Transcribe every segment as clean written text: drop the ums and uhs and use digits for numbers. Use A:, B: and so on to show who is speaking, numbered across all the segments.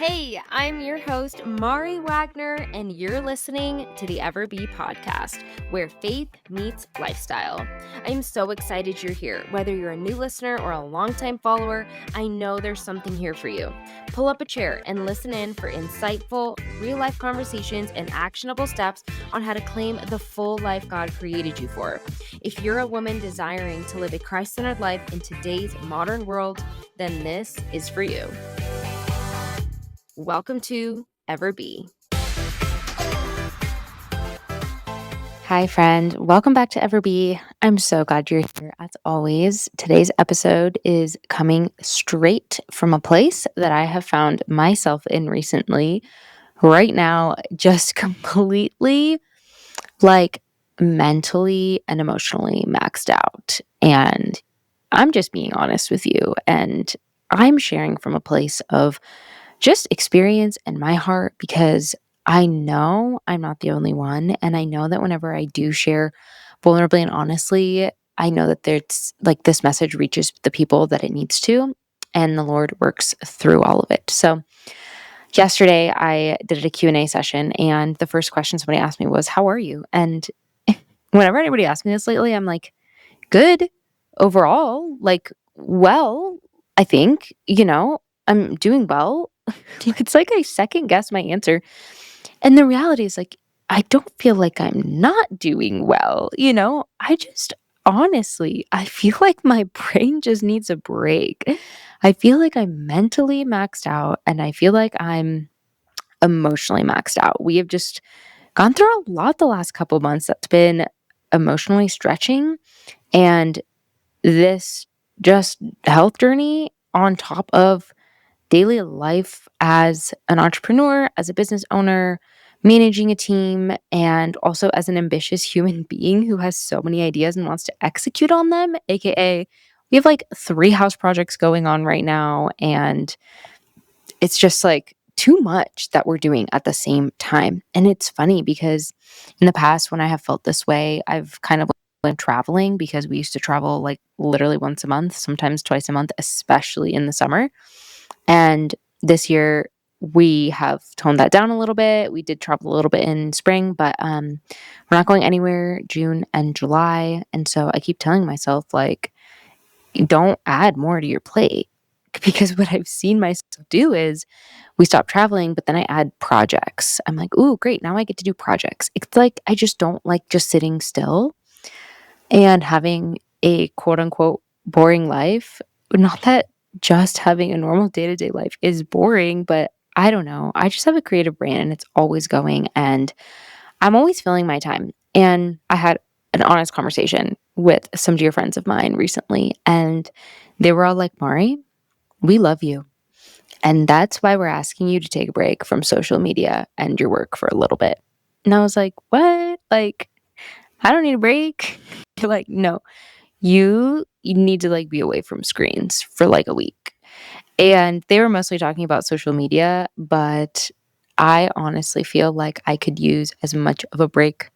A: Hey, I'm your host, Mari Wagner, and you're listening to the Ever Be podcast, where faith meets lifestyle. I'm so excited you're here. Whether you're a new listener or a longtime follower, I know there's something here for you. Pull up a chair and listen in for insightful, real-life conversations and actionable steps on how to claim the full life God created you for. If you're a woman desiring to live a Christ-centered life in today's modern world, then this is for you. Welcome to Ever Be. Hi, friend. Welcome back to Ever Be. I'm so glad you're here as always. Today's episode is coming straight from a place that I have found myself in recently. Right now, just completely mentally and emotionally maxed out. And I'm just being honest with you. And I'm sharing from a place of just experience in my heart because I know I'm not the only one. And I know that whenever I do share vulnerably and honestly, I know that there's this message reaches the people that it needs to, and the Lord works through all of it. So yesterday I did a Q&A session, and the first question somebody asked me was, "How are you?" And whenever anybody asks me this lately, I'm like, good overall, well, I think, I'm doing well. It's like I second guess my answer. And the reality is I don't feel like I'm not doing well. I just honestly, I feel like my brain just needs a break. I feel like I'm mentally maxed out and I feel like I'm emotionally maxed out. We have just gone through a lot the last couple months that's been emotionally stretching, and this just health journey on top of daily life as an entrepreneur, as a business owner, managing a team, and also as an ambitious human being who has so many ideas and wants to execute on them, aka we have 3 house projects going on right now, and it's just too much that we're doing at the same time. And it's funny because in the past when I have felt this way, I've kind of been traveling because we used to travel literally once a month, sometimes twice a month, especially in the summer. And this year we have toned that down a little bit. We did travel a little bit in spring, but we're not going anywhere June and July. And so I keep telling myself don't add more to your plate, because what I've seen myself do is we stop traveling, but then I add projects. I'm like, ooh, great. Now I get to do projects. It's like I just don't like just sitting still and having a quote unquote boring life. Not that just having a normal day-to-day life is boring, but I don't know. I just have a creative brain and it's always going, and I'm always filling my time. And I had an honest conversation with some dear friends of mine recently, and they were all like, Mari, we love you. And that's why we're asking you to take a break from social media and your work for a little bit. And I was like, what? I don't need a break. They're like, no, you need to be away from screens for a week. And they were mostly talking about social media, but I honestly feel like I could use as much of a break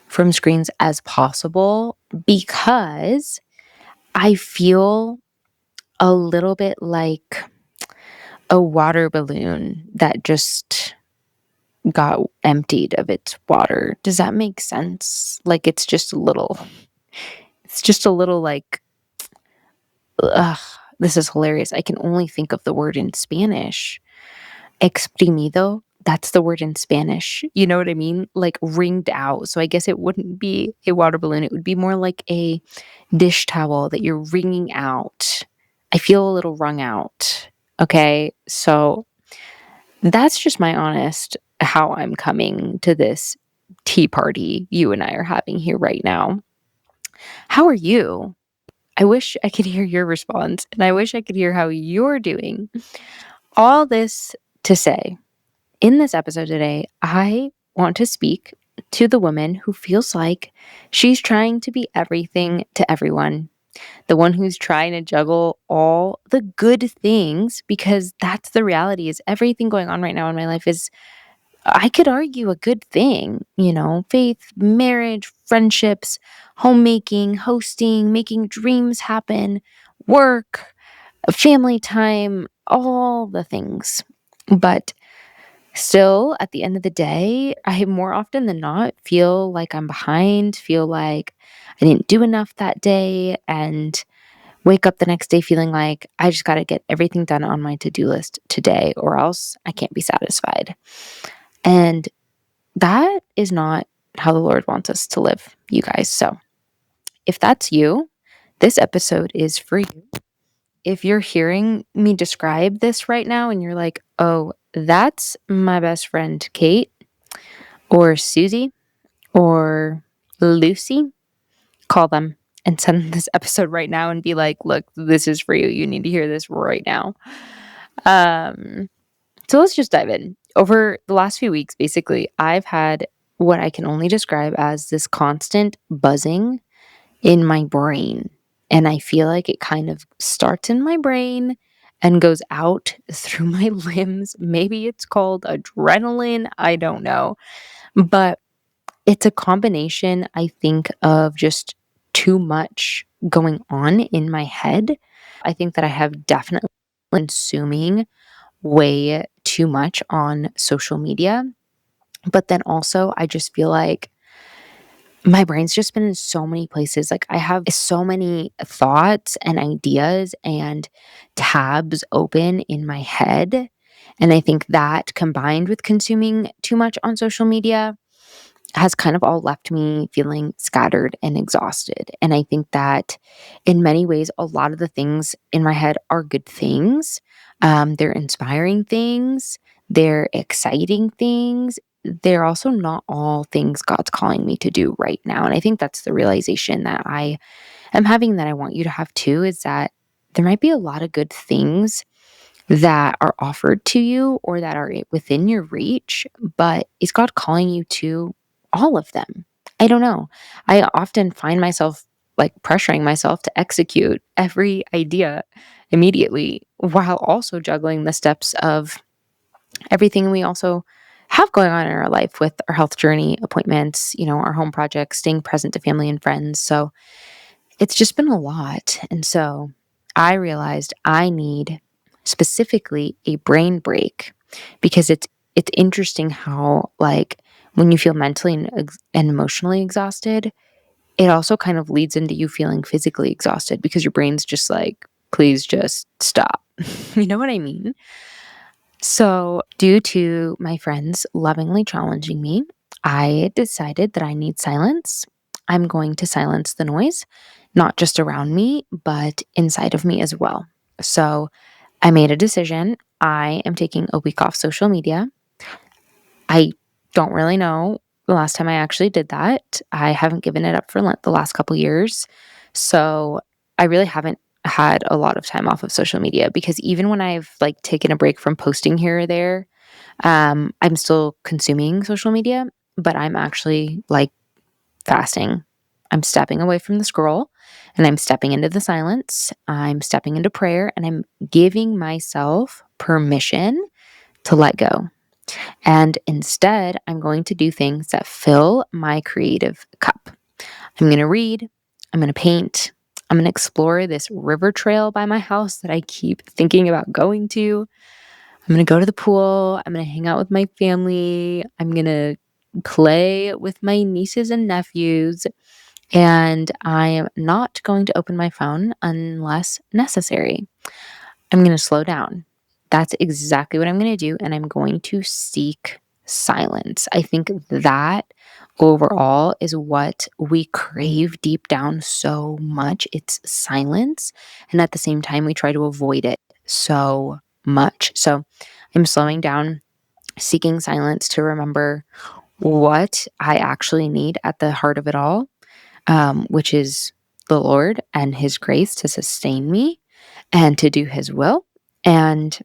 A: from screens as possible, because I feel a little bit like a water balloon that just got emptied of its water. Does that make sense? It's just a little ugh, this is hilarious. I can only think of the word in Spanish. Exprimido. That's the word in Spanish. You know what I mean? Wringed out. So I guess it wouldn't be a water balloon. It would be more like a dish towel that you're wringing out. I feel a little wrung out. Okay. So that's just my honest how I'm coming to this tea party you and I are having here right now. How are you? I wish I could hear your response, and I wish I could hear how you're doing. All this to say, in this episode today, I want to speak to the woman who feels like she's trying to be everything to everyone. The one who's trying to juggle all the good things, because that's the reality. Is everything going on right now in my life is, I could argue, a good thing, faith, marriage, friendships, homemaking, hosting, making dreams happen, work, family time, all the things. But still, at the end of the day, I more often than not feel like I'm behind, feel like I didn't do enough that day, and wake up the next day feeling like I just got to get everything done on my to do list today, or else I can't be satisfied. And that is not how the Lord wants us to live, you guys. So if that's you, this episode is for you. If you're hearing me describe this right now and you're like, oh, that's my best friend, Kate, or Susie, or Lucy, call them and send them this episode right now and be like, look, this is for you. You need to hear this right now. Um, so let's just dive in. Over the last few weeks, basically, I've had what I can only describe as this constant buzzing in my brain. And I feel like it kind of starts in my brain and goes out through my limbs. Maybe it's called adrenaline. I don't know. But it's a combination, I think, of just too much going on in my head. I think that I have definitely consuming way too much on social media. But then also, I just feel like my brain's just been in so many places. Like, I have so many thoughts and ideas and tabs open in my head. And I think that combined with consuming too much on social media has kind of all left me feeling scattered and exhausted. And I think that in many ways, a lot of the things in my head are good things. They're inspiring things, they're exciting things. They're also not all things God's calling me to do right now. And I think that's the realization that I am having, that I want you to have too, is that there might be a lot of good things that are offered to you or that are within your reach, but is God calling you to all of them? I don't know. I often find myself like pressuring myself to execute every idea immediately while also juggling the steps of everything we also have going on in our life with our health journey, appointments, our home projects, staying present to family and friends. So it's just been a lot. And so I realized I need specifically a brain break, because it's interesting how, like, when you feel mentally and emotionally exhausted, it also kind of leads into you feeling physically exhausted because your brain's just like, please just stop. You know what I mean? So, due to my friends lovingly challenging me, I decided that I need silence. I'm going to silence the noise, not just around me, but inside of me as well. So, I made a decision. I am taking a week off social media. I don't really know the last time I actually did that. I haven't given it up for the last couple years. So, I really haven't had a lot of time off of social media, because even when I've like taken a break from posting here or there, I'm still consuming social media, but I'm actually like fasting. I'm stepping away from the scroll and I'm stepping into the silence. I'm stepping into prayer and I'm giving myself permission to let go. And instead, I'm going to do things that fill my creative cup. I'm going to read, I'm going to paint, I'm going to explore this river trail by my house that I keep thinking about going to. I'm going to go to the pool. I'm going to hang out with my family. I'm going to play with my nieces and nephews. And I am not going to open my phone unless necessary. I'm going to slow down. That's exactly what I'm going to do. And I'm going to seek silence. I think that overall is what we crave deep down so much. It's silence. And at the same time, we try to avoid it so much. So I'm slowing down, seeking silence to remember what I actually need at the heart of it all, which is the Lord and His grace to sustain me and to do His will. And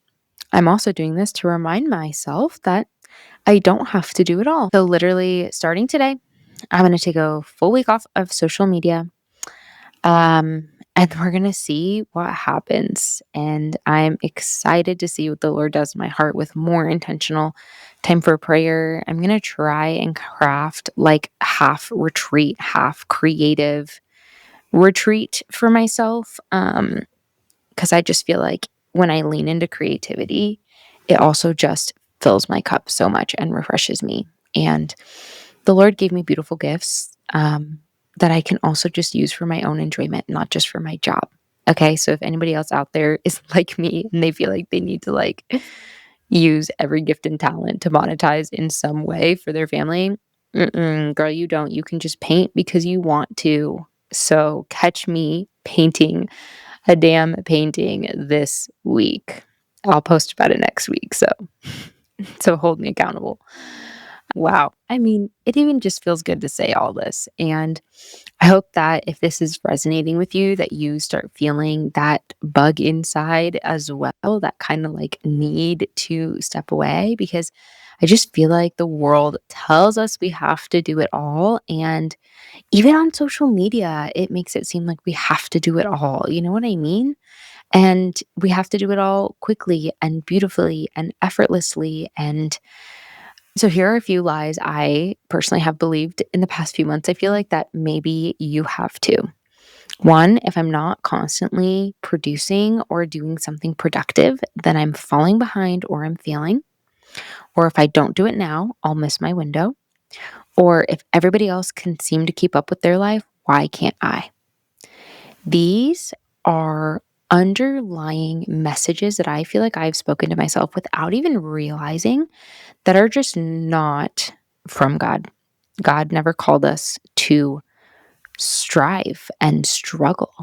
A: I'm also doing this to remind myself that I don't have to do it all. So, literally, starting today, I'm going to take a full week off of social media. And we're going to see what happens. And I'm excited to see what the Lord does in my heart with more intentional time for prayer. I'm going to try and craft like half retreat, half creative retreat for myself. Because I just feel like when I lean into creativity, it also just fills my cup so much and refreshes me. And the Lord gave me beautiful gifts that I can also just use for my own enjoyment, not just for my job. Okay, so if anybody else out there is like me and they feel like they need to like use every gift and talent to monetize in some way for their family, girl, you don't. You can just paint because you want to. So catch me painting a damn painting this week. I'll post about it next week. So hold me accountable. Wow. I mean, it even just feels good to say all this. And I hope that if this is resonating with you, that you start feeling that bug inside as well, that kind of like need to step away, because I just feel like the world tells us we have to do it all. And even on social media, it makes it seem like we have to do it all. You know what I mean? And we have to do it all quickly and beautifully and effortlessly. And so here are a few lies I personally have believed in the past few months. I feel like that maybe you have too. One, if I'm not constantly producing or doing something productive, then I'm falling behind or I'm failing. Or if I don't do it now, I'll miss my window. Or if everybody else can seem to keep up with their life, why can't I? These are underlying messages that I feel like I've spoken to myself without even realizing, that are just not from God. God never called us to strive and struggle.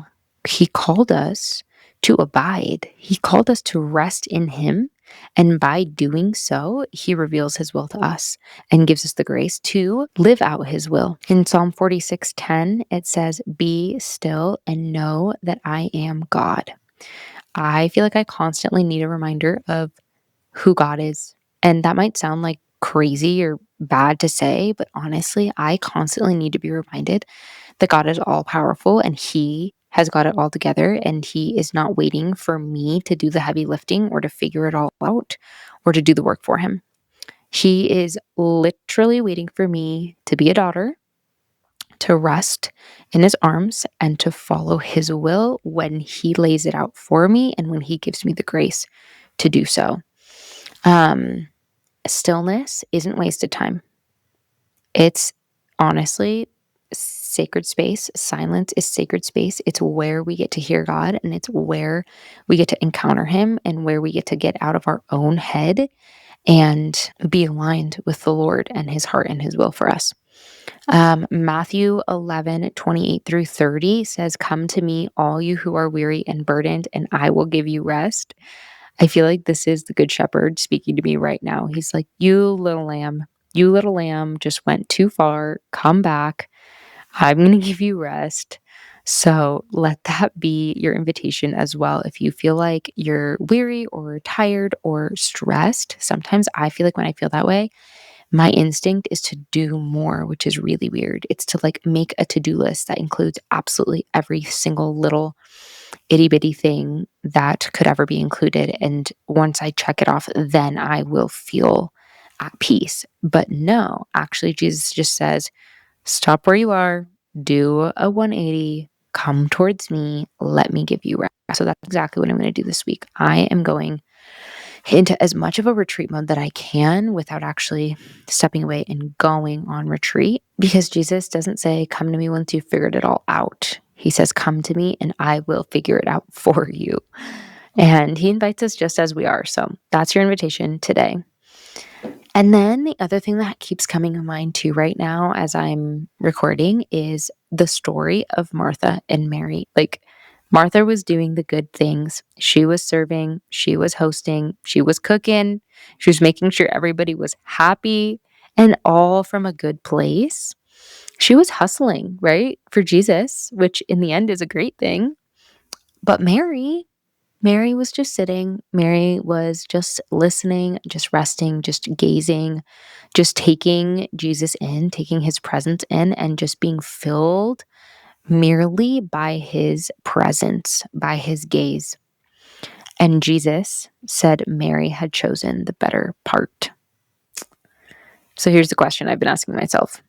A: He called us to abide. He called us to rest in Him. And by doing so, He reveals His will to us and gives us the grace to live out His will. In Psalm 46:10, it says, "Be still and know that I am God." I feel like I constantly need a reminder of who God is. And that might sound like crazy or bad to say, but honestly, I constantly need to be reminded that God is all powerful and He has got it all together. And He is not waiting for me to do the heavy lifting or to figure it all out or to do the work for Him. He is literally waiting for me to be a daughter, to rest in His arms, and to follow His will when He lays it out for me and when He gives me the grace to do so. Um, Stillness isn't wasted time. It's honestly sacred space. Silence is sacred space. It's where we get to hear God, and it's where we get to encounter Him, and where we get to get out of our own head and be aligned with the Lord and His heart and His will for us. Matthew 11:28-30 says, "Come to me, all you who are weary and burdened, and I will give you rest." I feel like this is the Good Shepherd speaking to me right now. He's like, you little lamb just went too far. Come back. I'm going to give you rest." So let that be your invitation as well. If you feel like you're weary or tired or stressed, sometimes I feel like when I feel that way, my instinct is to do more, which is really weird. It's to like make a to-do list that includes absolutely every single little itty bitty thing that could ever be included. And once I check it off, then I will feel at peace. But no, actually, Jesus just says, stop where you are, do a 180, come towards me, let me give you rest. So that's exactly what I'm going to do this week. I am going into as much of a retreat mode that I can without actually stepping away and going on retreat, because Jesus doesn't say, come to me once you've figured it all out. He says, come to me and I will figure it out for you. And He invites us just as we are. So that's your invitation today. And then the other thing that keeps coming to mind too right now as I'm recording is the story of Martha and Mary. Like, Martha was doing the good things. She was serving, she was hosting, she was cooking, she was making sure everybody was happy, and all from a good place. She was hustling, right, for Jesus, which in the end is a great thing. But Mary was just sitting. Mary was just listening, just resting, just gazing, just taking Jesus in, taking His presence in, and just being filled merely by His presence, by His gaze. And Jesus said Mary had chosen the better part. So here's the question I've been asking myself.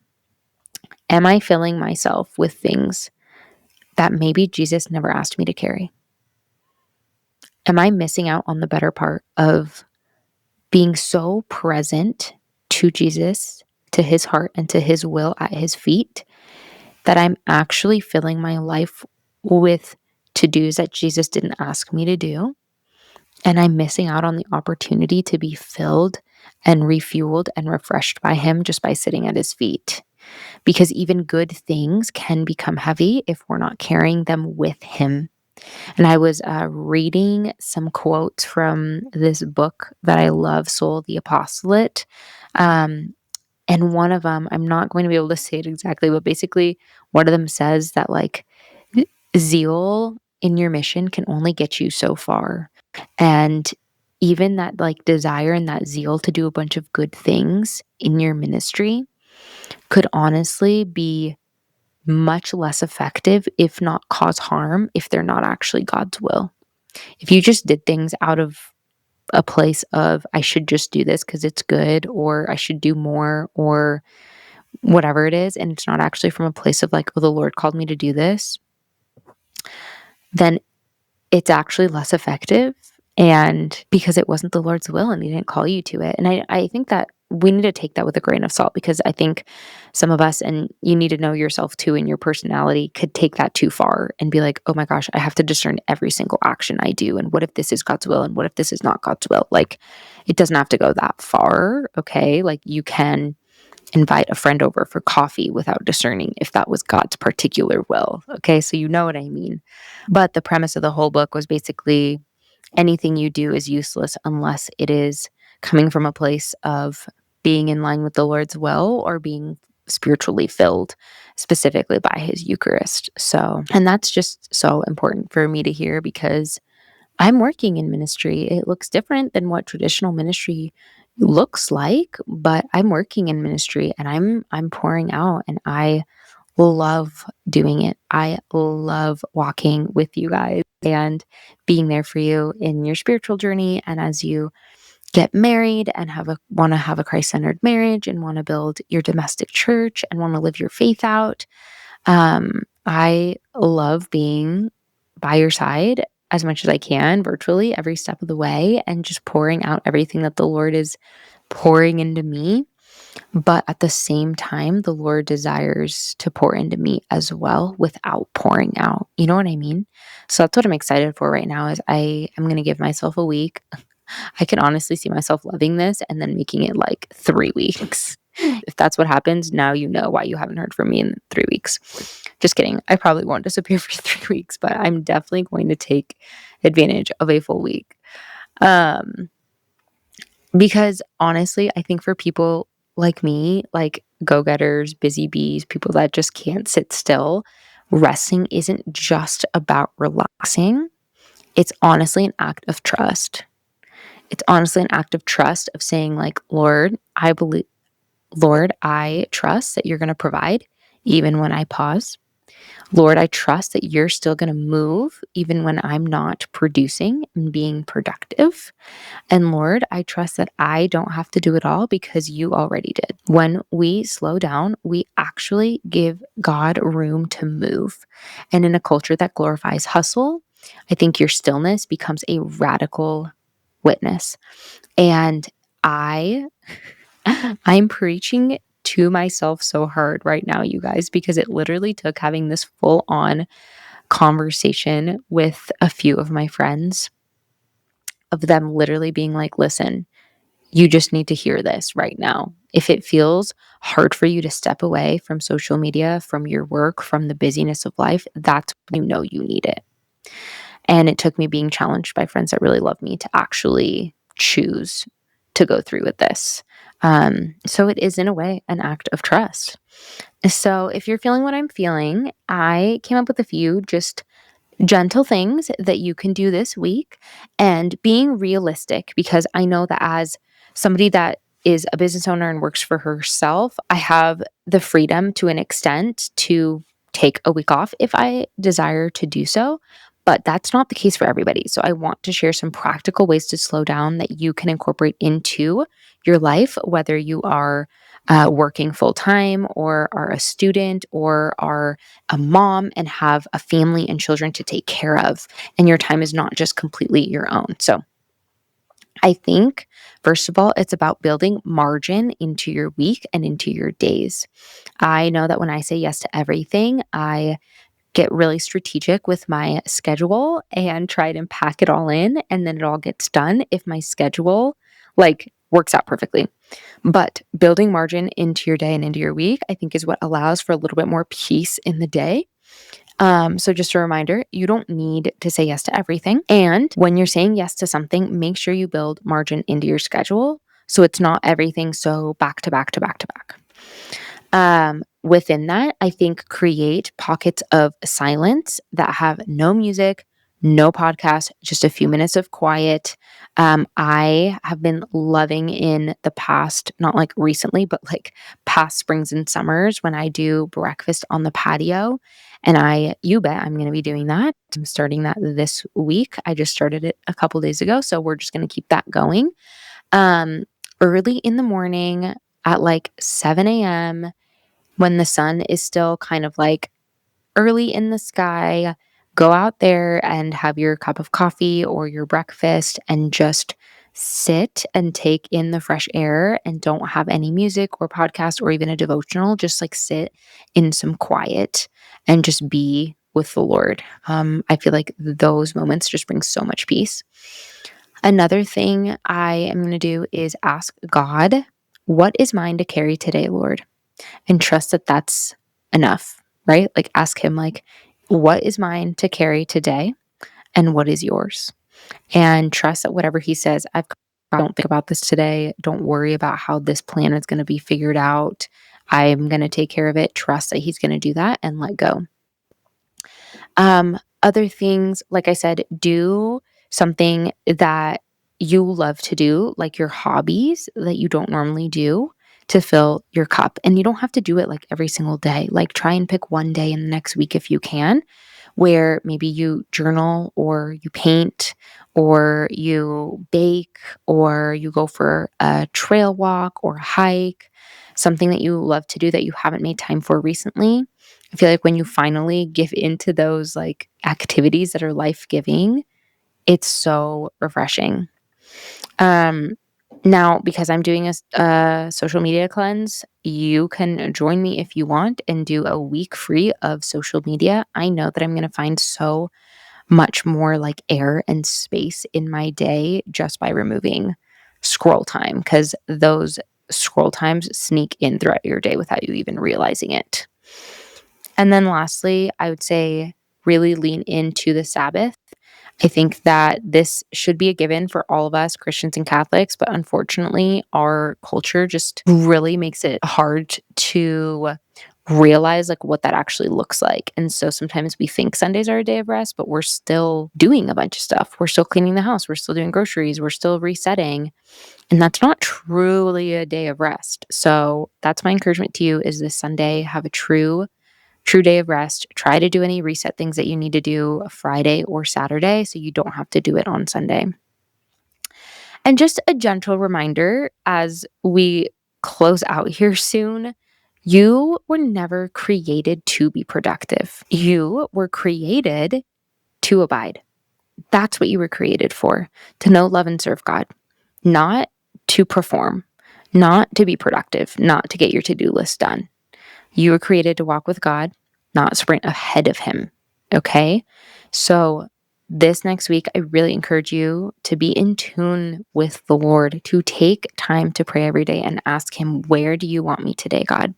A: Am I filling myself with things that maybe Jesus never asked me to carry? Am I missing out on the better part of being so present to Jesus, to his heart, and to his will at his feet, that I'm actually filling my life with to dos that Jesus didn't ask me to do. And I'm missing out on the opportunity to be filled and refueled and refreshed by him just by sitting at his feet. Because even good things can become heavy if we're not carrying them with him. And I was reading some quotes from this book that I love, Soul the Apostolate. Um, and one of them, I'm not going to be able to say it exactly, but basically, one of them says that like zeal in your mission can only get you so far. And even that like desire and that zeal to do a bunch of good things in your ministry could honestly be much less effective, if not cause harm, if they're not actually God's will. If you just did things out of a place of, I should just do this because it's good, or I should do more, or whatever it is, and it's not actually from a place of like, oh, the Lord called me to do this, then it's actually less effective. And because it wasn't the Lord's will and he didn't call you to it. And I think that we need to take that with a grain of salt, because I think some of us, and you need to know yourself too, and your personality could take that too far and be like, oh my gosh, I have to discern every single action I do. And what if this is God's will? And what if this is not God's will? Like, it doesn't have to go that far. Okay. Like, you can invite a friend over for coffee without discerning if that was God's particular will. Okay. So you know what I mean. But the premise of the whole book was basically anything you do is useless unless it is coming from a place of being in line with the Lord's will or being spiritually filled, specifically by his Eucharist. So, and that's just so important for me to hear, because I'm working in ministry. It looks different than what traditional ministry looks like, but I'm working in ministry and I'm pouring out, and I love doing it. I love walking with you guys and being there for you in your spiritual journey, and as you get married and want to have a Christ-centered marriage and want to build your domestic church and want to live your faith out. I love being by your side as much as I can, virtually every step of the way, and just pouring out everything that the Lord is pouring into me. But at the same time, the Lord desires to pour into me as well without pouring out. You know what I mean? So that's what I'm excited for right now. Is I am going to give myself a week. I can honestly see myself loving this and then making it like 3 weeks. If that's what happens, now you know why you haven't heard from me in 3 weeks. Just kidding. I probably won't disappear for 3 weeks, but I'm definitely going to take advantage of a full week. Because honestly, I think for people like me, like go-getters, busy bees, people that just can't sit still, resting isn't just about relaxing. It's honestly an act of trust. It's honestly an act of trust of saying like, Lord, I trust that you're going to provide even when I pause. Lord, I trust that you're still going to move even when I'm not producing and being productive. And Lord, I trust that I don't have to do it all because you already did. When we slow down, we actually give God room to move. And in a culture that glorifies hustle, I think your stillness becomes a radical witness. And I'm preaching to myself so hard right now, you guys, because it literally took having this full on conversation with a few of my friends, of them literally being like, listen, you just need to hear this right now. If it feels hard for you to step away from social media, from your work, from the busyness of life, that's when you know you need it. And it took me being challenged by friends that really love me to actually choose to go through with this. So it is, in a way, an act of trust. So if you're feeling what I'm feeling, I came up with a few just gentle things that you can do this week, and being realistic, because I know that as somebody that is a business owner and works for herself, I have the freedom to an extent to take a week off if I desire to do so. But that's not the case for everybody. So I want to share some practical ways to slow down that you can incorporate into your life, whether you are working full time, or are a student, or are a mom and have a family and children to take care of, and your time is not just completely your own. So I think, first of all, it's about building margin into your week and into your days. I know that when I say yes to everything, I get really strategic with my schedule and try to pack it all in, and then it all gets done if my schedule like works out perfectly. But building margin into your day and into your week, I think is what allows for a little bit more peace in the day. So just a reminder, you don't need to say yes to everything. And when you're saying yes to something, make sure you build margin into your schedule so it's not everything so back to back to back to back. Within that, I think create pockets of silence that have no music, no podcast, just a few minutes of quiet. I have been loving in the past, not like recently, but like past springs and summers when I do breakfast on the patio. And you bet I'm going to be doing that. I'm starting that this week. I just started it a couple days ago. So we're just going to keep that going. Um, Early in the morning at like 7 a.m., when the sun is still kind of like early in the sky, go out there and have your cup of coffee or your breakfast and just sit and take in the fresh air and don't have any music or podcast or even a devotional. Just like sit in some quiet and just be with the Lord. I feel like those moments just bring so much peace. Another thing I am going to do is ask God, what is mine to carry today, Lord? And trust that that's enough, right? Like ask him like, what is mine to carry today and what is yours? And trust that whatever he says, don't think about this today. Don't worry about how this plan is going to be figured out. I'm going to take care of it. Trust that he's going to do that and let go. Other things, like I said, do something that you love to do, like your hobbies that you don't normally do to fill your cup. And you don't have to do it like every single day. Like try and pick one day in the next week if you can, where maybe you journal or you paint or you bake or you go for a trail walk or hike, something that you love to do that you haven't made time for recently. I feel like when you finally give into those like activities that are life-giving, it's so refreshing. Um, Now, because I'm doing a social media cleanse, you can join me if you want and do a week free of social media. I know that I'm going to find so much more like air and space in my day just by removing scroll time, because those scroll times sneak in throughout your day without you even realizing it. And then lastly, I would say really lean into the Sabbath. I think that this should be a given for all of us, Christians and Catholics, but unfortunately, our culture just really makes it hard to realize like what that actually looks like. And so sometimes we think Sundays are a day of rest, but we're still doing a bunch of stuff. We're still cleaning the house, we're still doing groceries, we're still resetting, and that's not truly a day of rest. So that's my encouragement to you is this Sunday have a true day of rest. Try to do any reset things that you need to do Friday or Saturday so you don't have to do it on Sunday. And just a gentle reminder as we close out here soon, you were never created to be productive. You were created to abide. That's what you were created for, to know, love, and serve God, not to perform, not to be productive, not to get your to-do list done. You were created to walk with God, not sprint ahead of him. Okay? So this next week, I really encourage you to be in tune with the Lord, to take time to pray every day and ask him, where do you want me today, God?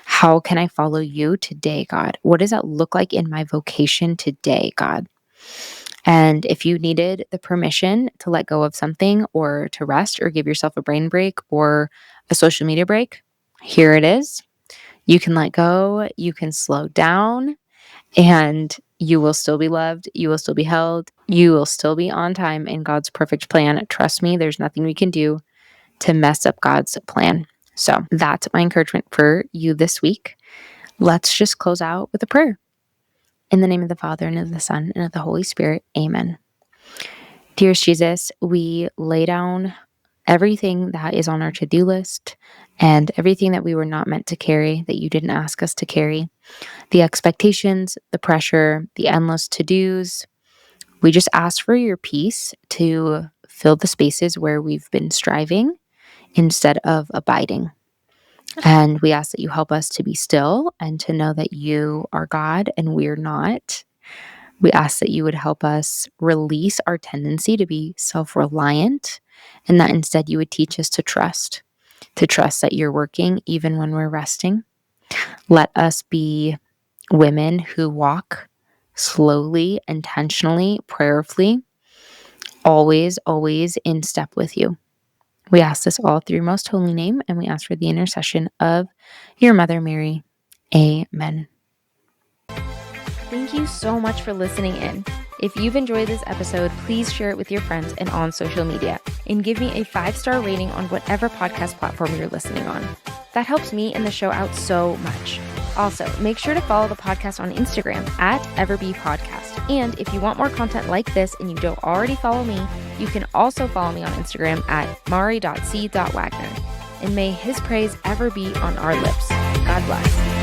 A: How can I follow you today, God? What does that look like in my vocation today, God? And if you needed the permission to let go of something or to rest or give yourself a brain break or a social media break, here it is. You can let go, you can slow down, and you will still be loved. You will still be held. You will still be on time in God's perfect plan. Trust me, there's nothing we can do to mess up God's plan. So that's my encouragement for you this week. Let's just close out with a prayer. In the name of the Father, and of the Son, and of the Holy Spirit, amen. Dearest Jesus, we lay down everything that is on our to-do list and everything that we were not meant to carry, that you didn't ask us to carry. The expectations, the pressure, the endless to-dos. We just ask for your peace to fill the spaces where we've been striving instead of abiding. And we ask that you help us to be still and to know that you are God and we're not. We ask that you would help us release our tendency to be self reliant, and that instead you would teach us to trust that you're working even when we're resting. Let us be women who walk slowly, intentionally, prayerfully, always, always in step with you. We ask this all through your most holy name, and we ask for the intercession of your Mother Mary. Amen.
B: Thank you so much for listening in. If you've enjoyed this episode, please share it with your friends and on social media, and give me a 5-star rating on whatever podcast platform you're listening on. That helps me and the show out so much. Also, make sure to follow the podcast on Instagram at EverBePodcast. And if you want more content like this and you don't already follow me, you can also follow me on Instagram at mari.c.wagner. And may his praise ever be on our lips. God bless.